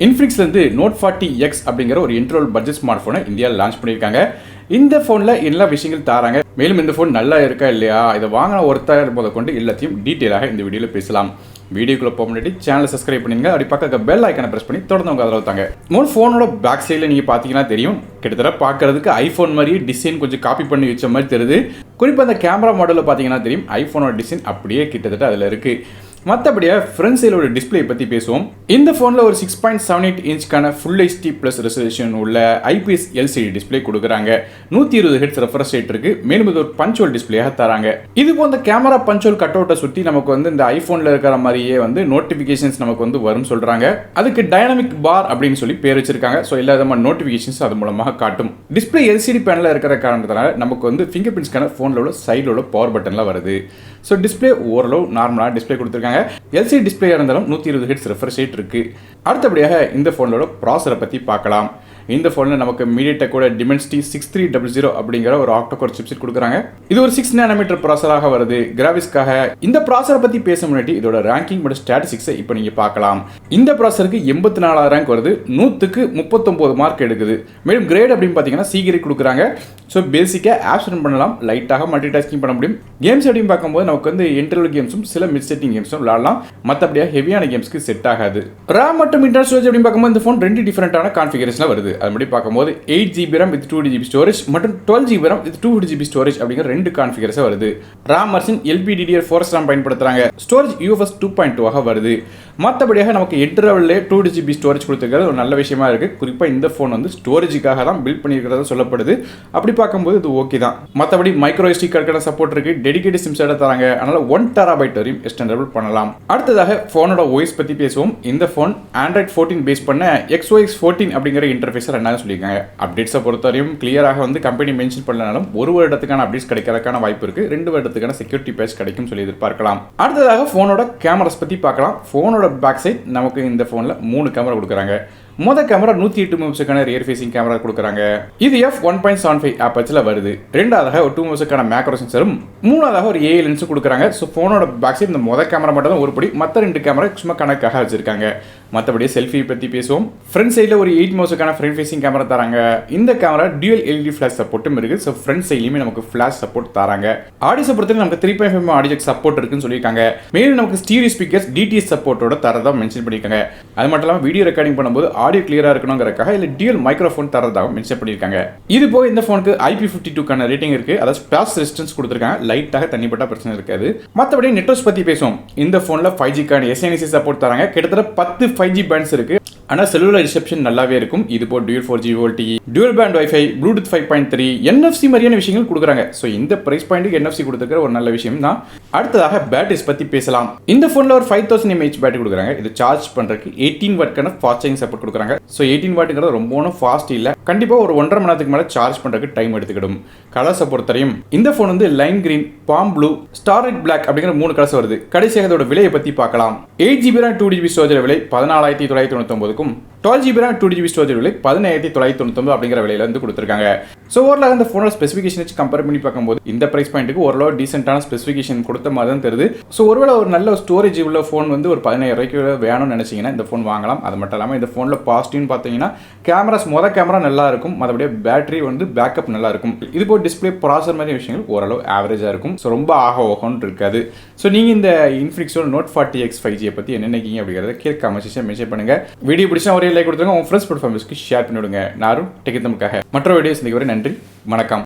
Infinix Note 40X அப்படிங்கிற ஒரு இன்ட்ரோல் budget smart போனை இந்தியாவில் லான்ச் பண்ணியிருக்காங்க. இந்த போனில் எல்லா விஷயங்கள் தராங்க. மேலும் இந்த போன் நல்லா இருக்கா இல்லையா, இதை வாங்கின ஒருத்தர் போதை கொண்டு எல்லாத்தையும் டீட்டெயிலாக இந்த வீடியோவில் பேசலாம். வீடியோக்குள்ள போக முன்னாடி சேனலை சப்ஸ்கிரைப் பண்ணுங்க. அப்படி பக்கத்தில் பெல் ஐக்கனை பிரஸ் பண்ணி தொடர்ந்து உங்க அதில் தாங்க. ஃபோனோட பேக் சைடில் நீங்கள் பார்த்தீங்கன்னா தெரியும், கிட்டத்தட்ட பார்க்கறதுக்கு ஐஃபோன் மாதிரியே டிசைன் கொஞ்சம் காப்பி பண்ணி வச்ச மாதிரி தெரியுது. குறிப்பாக அந்த கேமரா மாடலில் பார்த்தீங்கன்னா தெரியும், ஐஃபோனோட டிசைன் அப்படியே கிட்டத்தட்ட அதில் இருக்குது. மற்றபடியாக ஃப்ரண்ட் சைடோட டிஸ்பிளே பற்றி பேசுவோம். இந்த ஃபோனில் ஒரு 6.78 இன்ச்சுக்கான ஃபுல் HD ப்ளஸ் ரெசல்யூஷன் உள்ள IPS LCD டிஸ்பிளே கொடுக்குறாங்க. 120 ஹெர்ட்ஸ் ரெஃப்ரெஷ் ரேட் இருக்கு. மேலும் இது ஒரு பஞ்சுவல் டிஸ்பிளேயாக தராங்க. இது போன்ற கேமரா பஞ்சுவல் கட் அவுட்டை சுற்றி நமக்கு இந்த ஐஃபோனில் இருக்கிற மாதிரியே நோட்டிஃபிகேஷன்ஸ் நமக்கு வரும் சொல்றாங்க. அதுக்கு டைனமிக் பார் அப்படின்னு சொல்லி பேர் வச்சிருக்காங்க. ஸோ எல்லா விதமான நோட்டிஃபிகேஷன்ஸ் அது மூலமாக காட்டும். டிஸ்பிளே LCD பேனலில் இருக்கிற காரணத்தினால நமக்கு ஃபிங்கர் பிரிண்ட்ஸ்க்கான ஃபோனில் உள்ள சைடில் உள்ள பவர் பட்டன்லாம் வருது. ஸோ டிஸ்பிளே ஓரளவு நார்மலாக டிஸ்பிளே கொடுத்துருக்காங்க. LCD டிஸ்பிளே இருந்தாலும் 120 ஹெர்ட்ஸ் ரெஃப்ரெஷ் ரேட் இருக்கு. அடுத்தபடியாக இந்த ஃபோனோட ப்ராசரை பற்றி பார்க்கலாம். இந்த ஃபோனில் நமக்கு மீடியாடெக்கோட டிமென்சிட்டி 6300 அப்படிங்கிற ஒரு ஆக்டோகோர் சிப்செட் கொடுக்குறாங்க. இது ஒரு 6 நானோமீட்டர் ப்ராசராக வருது. கிராபிக்ஸ்க்காக இந்த ப்ராசரை பற்றி பேச முன்னாடி இதோட ரேங்கிங் மற்றும் ஸ்டாட்டிஸ்டிக்ஸை இப்போ நீங்கள் பார்க்கலாம். இந்த ப்ராசருக்கு 84 ரேங்க் வருது. 100க்கு 39 மார்க் எடுக்குது. மேலும் கிரேட் அப்படின்னு பார்த்தீங்கன்னா சி கிரேட் கொடுக்குறாங்க. ஸோ பேசிக்காக ஆப்ஸ் ரன் பண்ணலாம், லைட்டாக மல்டி டாஸ்கிங் பண்ண முடியும். கேம்ஸ் அப்படின்னு பார்க்கும்போது நமக்கு இன்டர்வல் கேம்ஸும் சில மிட் செட்டிங் கேம்ஸும் விளையாடலாம். மற்றபடியாக ஹெவியான கேம்ஸ்க்கு செட் ஆகாது. RAM மற்றும் இன்டர்னல் ஸ்டோரேஜ் அப்படின்னு பார்க்கும்போது இந்த ஃபோன் 2 டிஃபரெண்டான கான்ஃபிகரேஷனில் வருது. அதுபடி பார்க்கும்போது 8GB RAM with 2GB storage மற்றும் 12GB RAM with 2GB storage அப்படிங்கிற 2 கான்ஃபிகரேஷன் வருது. RAM வெர்ஷன் LPDDR4 RAM பயன்படுத்துறாங்க. ஸ்டோரேஜ் UFS 2.2 ஆக வருது. மற்றபடியாக நமக்கு இன்டர்வல்லே 2GB ஸ்டோரேஜ் கொடுத்துருக்கிறது ஒரு நல்ல விஷயமா இருக்கு. குறிப்பாக இந்த ஃபோன் ஸ்டோரேஜுக்காக தான் பில்ட் பண்ணியிருக்கிறதா சொல்லப்படுது. அப்படி பார்க்கும்போது இது ஓகே தான். மற்றபடி மைக்ரோ SD கார்டுக்கான சப்போர்ட் இருக்கு. டெடிகேட்டட் சிம் கார்டு தராங்க. அதனால 1 TB வரையும் எக்ஸ்டெண்டபிள் பண்ணலாம். அடுத்ததாக ஃபோனோட OS பற்றி பேசுவோம். இந்த ஃபோன் Android 14 பேஸ் பண்ண XOS 14 அப்படிங்கிற இன்டர்ஃபேஸ் ரன்னாக சொல்லியிருக்காங்க. அப்டேட்ஸை பொறுத்தவரையும் கிளியராக கம்பெனி மென்ஷன் பண்ணனாலும் 1 வருடத்துக்கான அப்டேட்ஸ் கிடைக்கிறதுக்கான வாய்ப்பு இருக்கு. 2 வருடத்துக்கான செக்யூரிட்டி பேட்ச் கிடைக்கும் சொல்லி எதிர்பார்க்கலாம். அடுத்ததாக ஃபோனோட கேமராஸ் பற்றி பார்க்கலாம். ஃபோனோட பேக் சைட் நமக்கு இந்த ஃபோனில் 3 கேமரா கொடுக்குறாங்க. மொதல் கேமரா 108 மெகாபிக்சலுக்கான ரியர் ஃபேசிங் கேமரா கொடுக்குறாங்க. இது f1.75 ஆப்பர்ச்சர்ல வருது. ரெண்டாவதாக ஒரு 2 மெகாபிக்சலுக்கான மேக்ரோ சென்சரும், மூணாவதாக ஒரு AI லென்ஸும் கொடுக்குறாங்க. ஸோ ஃபோனோட பேக் சைட் இந்த மொதல் கேமரா மட்டும் தான் ஒருபடி, மற்ற 2 கேமரா சும்மா கணக்காக வச்சிருக்காங்க. மற்றபடி செல்ஃபி பற்றி பேசுவோம். ஃப்ரண்ட் சைடில் ஒரு 8 மெகாபிக்சலுக்கான ஃப்ரண்ட் ஃபேசிங் கேமரா தராங்க. இந்த கேமரா டியூல் LED ஃபிளாஷ் சப்போர்ட்டும் இருக்கு. ஸோ ஃப்ரண்ட் சைட்லையுமே நமக்கு ஃபிளாஷ் சப்போர்ட் தராங்க. ஆடியோ பொறுத்தவரை நமக்கு 3.5 ஆடியோ சப்போர்ட் இருக்குன்னு சொல்லியிருக்காங்க. மேலும் நமக்கு ஸ்டீரியோ ஸ்பீக்கர்ஸ் DTS சப்போர்ட்டோட தரதான் மென்ஷன் பண்ணியிருக்காங்க. அது மட்டும் இல்லாமல் வீடியோ ரெக்கார்டிங் பண்ணும்போது ஆடியோ கிளியரா இருக்கணும் இல்ல டியூல் மைக்ரோஃபோன் தரதாக மென்ஷன் பண்ணிருக்காங்க. இது போக இந்த போனுக்கு IP52 ரேட்டிங் இருக்கு. அதாவது ஸ்பிளாஷ் ரெசிஸ்டன்ஸ் கொடுத்திருக்காங்க. லைட்டாக தண்ணிப்பட்ட பிரச்சனை இருக்காது. மற்றபடி நெட்வொர்க்ஸ் பத்தி பேசுவோம். இந்த போன்ல 5G SNC சப்போர்ட் தராங்க. கிட்டத்தட்ட 10 5G பேண்ட்ஸ் இருக்கு. ஆனால் செல்லுலர் ரிசெப்ஷன் நல்லாவே இருக்கும். இது போல் dual 4G VoLTE, dual band wifi, Bluetooth 5.3, NFC மாதிரியான விஷயங்கள் கொடுக்குறாங்க. ஸோ இந்த பிரைஸ் பாயிண்ட்டுக்கு NFC கொடுத்துருக்கிற ஒரு நல்ல விஷயம் தான். அடுத்ததாக பேட்டரிஸ் பற்றி பேசலாம். இந்த ஃபோனில் ஒரு 5000 mAh பேட்டரி கொடுக்குறாங்க. இது சார்ஜ் பண்ணுறதுக்கு 18 வாட்க்கான ஃபாஸ்ட் சார்ஜிங் சப்போர்ட் கொடுக்குறாங்க. ஸோ 18 வாட்டுங்கிறது ரொம்பவும் ஃபாஸ்ட் இல்லை. கண்டிப்பாக ஒரு 1.5 மணி நேரத்துக்கு மேலே சார்ஜ் பண்ணுறதுக்கு டைம் எடுத்துக்கிடும். கலர்ஸை பொறுத்தவரையும் இந்த phone line green, palm blue, starlight black அப்படிங்கிற 3 கலர்ஸ் வருது. கடைசியாக இதோட விலையை பற்றி பார்க்கலாம். 8GB RAM 2GB ஸ்டோரேஜ் விலை 14,999க்கும் 12GB RAM 2GB ஸ்டோரேஜ் விலை 17,999 அப்படிங்கிற விலையில கொடுத்துருக்காங்க. ஸோ ஓரளவு இந்த ஃபோனோட ஸ்பெசிஃபிகேஷன் வச்சு கம்பேர் பண்ணி பார்க்கும்போது இந்த பிரைஸ் பாயிண்ட்டுக்கு ஓரளவு டீசென்டான ஸ்பெசிஃபிகேஷன் கொடுத்த மாதிரி தான் தெரியுது. ஸோ ஒருவேளை ஒரு நல்ல ஸ்டோரேஜ் உள்ள ஃபோன் ஒரு 15,000 ரூபாய்க்கு வேணும்னு நினைச்சீங்கன்னா இந்த ஃபோன் வாங்கலாம். அது மட்டும் இல்லாமல் இந்த ஃபோனில் பாசிட்டிவ்னு பார்த்தீங்கன்னா கேமராஸ் மொதல் கேமரா நல்லா இருக்கும். மற்றபடியே பேட்டரி பேக்கப் நல்லா இருக்கும். இது போல் டிஸ்பிளே ப்ராசர் மாதிரி விஷயங்கள் ஓரளவு ஆவரேஜாக இருக்கும். ஸோ ரொம்ப ஓகோன்னு இருக்காது. ஸோ நீங்கள் இந்த இன்ஃபினிக்ஸோட Note 40X 5G பற்றி என்ன நினைக்கிங்க அப்படிங்கிறத கீழே கமெண்ட் செக்ஷன் மென்ஷன் பண்ணுங்க. வீடியோ பிடிச்சா ஒரே லைக் கொடுத்துருங்க. உங்கள் ஃப்ரெண்ட்ஸ் ப்ளட்ஃபார்ம்ஸ்க்கு ஷேர் பண்ணிவிடுங்க. நானும் டெக் தமிழுக்காக மற்ற வீடியோஸ் வரை நன்றி, வணக்கம்.